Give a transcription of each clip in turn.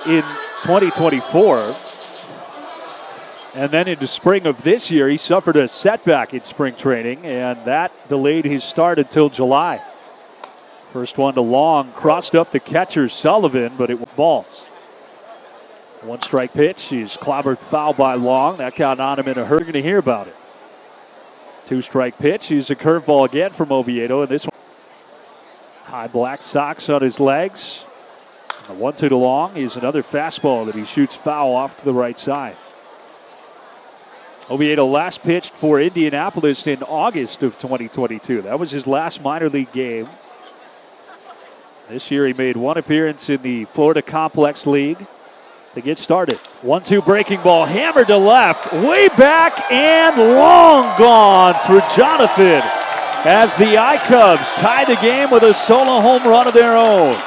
in 2024. And then into spring of this year, he suffered a setback in spring training, and that delayed his start until July. First one to Long, crossed up the catcher Sullivan, but it was balls. One strike pitch, he's clobbered foul by Long. That got on him in a hurry. You're going to hear about it. Two strike pitch, he's a curveball again from Oviedo, and this one. High black socks on his legs. And the 1-2 to Long is another fastball that he shoots foul off to the right side. Oviedo last pitched for Indianapolis in August of 2022. That was his last minor league game. This year he made one appearance in the Florida Complex League to get started. 1-2 breaking ball, hammered to left, way back, and long gone for Jonathon as the I-Cubs tie the game with a solo home run of their own.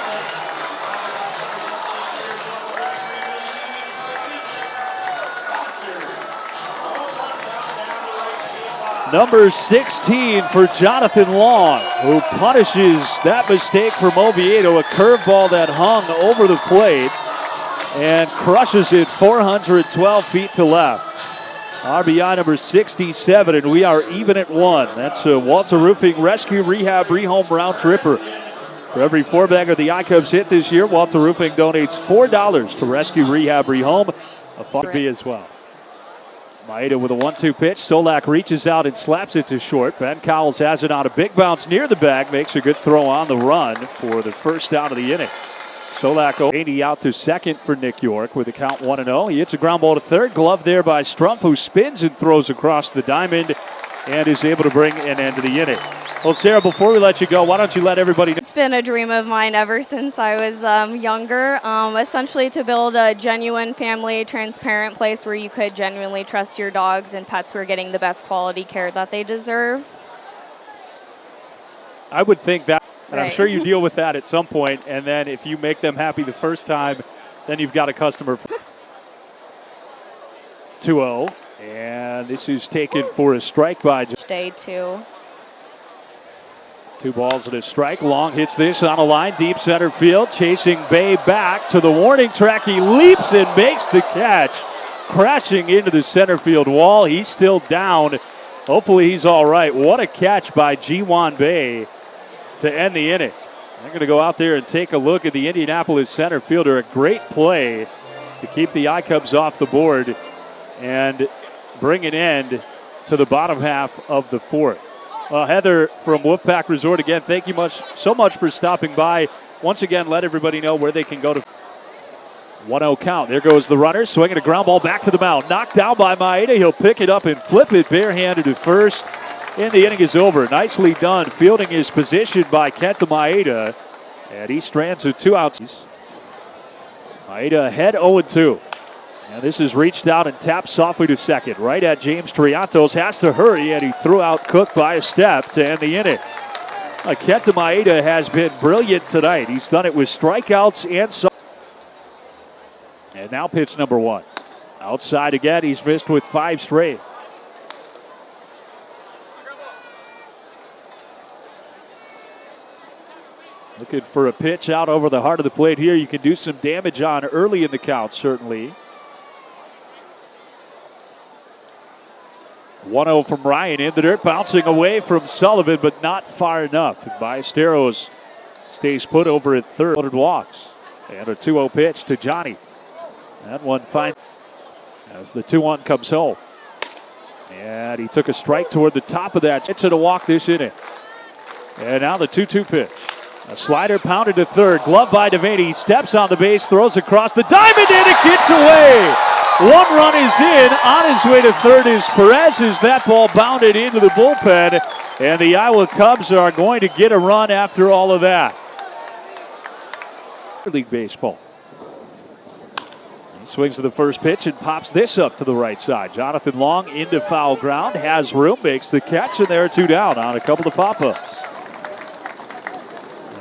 Number 16 for Jonathon Long, who punishes that mistake from Oviedo, a curveball that hung over the plate and crushes it 412 feet to left. RBI number 67, and we are even at one. That's a Walter Roofing Rescue Rehab Rehome round tripper. For every four-bagger the I-Cubs hit this year, Walter Roofing donates $4 to Rescue Rehab Rehome. A fun be as well. Maeda with a 1-2 pitch. Solak reaches out and slaps it to short. Ben Cowles has it on a big bounce near the bag. Makes a good throw on the run for the first out of the inning. Solak 80 out to second for Nick York with a count 1-0. He hits a ground ball to third. Glove there by Strumpf, who spins and throws across the diamond and is able to bring an end to the inning. Well, Sarah, before we let you go, why don't you let everybody know? It's been a dream of mine ever since I was younger, essentially to build a genuine family, transparent place where you could genuinely trust your dogs and pets were getting the best quality care that they deserve. I would think that, and right. I'm sure you deal with that at some point, and then if you make them happy the first time, then you've got a customer. 2-0, and this is taken for a strike by Day two. 2 balls and a strike. Long hits this on a line, deep center field, chasing Bay back to the warning track. He leaps and makes the catch, crashing into the center field wall. He's still down. Hopefully he's all right. What a catch by Ji-Hwan Bae to end the inning. They're going to go out there and take a look at the Indianapolis center fielder. A great play to keep the I-Cubs off the board and bring an end to the bottom half of the fourth. Heather from Wolfpack Resort, again, thank you so much for stopping by. Once again, let everybody know where they can go to. 1-0 count. There goes the runner, swinging a ground ball back to the mound. Knocked down by Maeda. He'll pick it up and flip it barehanded to first. And the inning is over. Nicely done. Fielding is positioned by Kenta Maeda. And he strands with 2 outs. Maeda ahead 0-2. And this is reached out and tapped softly to second. Right at James Triantos. Has to hurry, and he threw out Cook by a step to end the inning. Kenta Maeda has been brilliant tonight. He's done it with strikeouts and And now pitch number 1. Outside again. He's missed with 5 straight. Looking for a pitch out over the heart of the plate here. You can do some damage on early in the count, certainly. 1-0 from Ryan in the dirt, bouncing away from Sullivan, but not far enough. And Ballesteros stays put over at third. Loaded walks. And a 2-0 pitch to Johnny. That one fine as the 2-1 comes home. And he took a strike toward the top of that. It's a walk this inning. And now the 2-2 pitch. A slider pounded to third. Glove by Devaney. Steps on the base, throws across the diamond, and it gets away. 1 run is in. On his way to third is Perez as that ball bounded into the bullpen. And the Iowa Cubs are going to get a run after all of that. League baseball. He swings to the first pitch and pops this up to the right side. Jonathon Long into foul ground. Has room, makes the catch, and there are 2 down on a couple of pop-ups.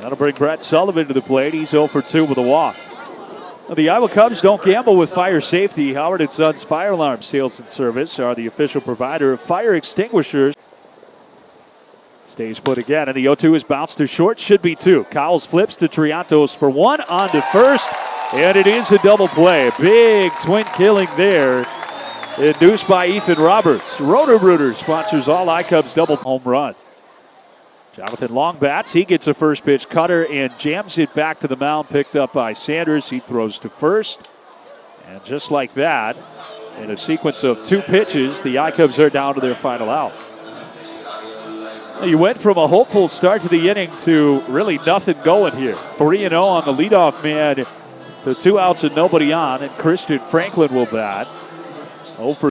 That'll bring Brett Sullivan to the plate. He's 0 for 2 with a walk. Well, the Iowa Cubs don't gamble with fire safety. Howard & Sons Fire Alarm Sales and Service are the official provider of fire extinguishers. Stays put again, and the 0-2 is bounced to short. Should be 2. Cowles flips to Triantos for 1. On to first. And it is a double play. Big twin killing there. Induced by Ethan Roberts. Roto-Rooter sponsors all iCubs double home run. Jonathon Long bats. He gets a first pitch cutter and jams it back to the mound. Picked up by Sanders. He throws to first. And just like that, in a sequence of 2 pitches, the iCubs are down to their final out. You went from a hopeful start to the inning to really nothing going here. 3-0 on the leadoff man to 2 outs and nobody on. And Christian Franklin will bat. 0 for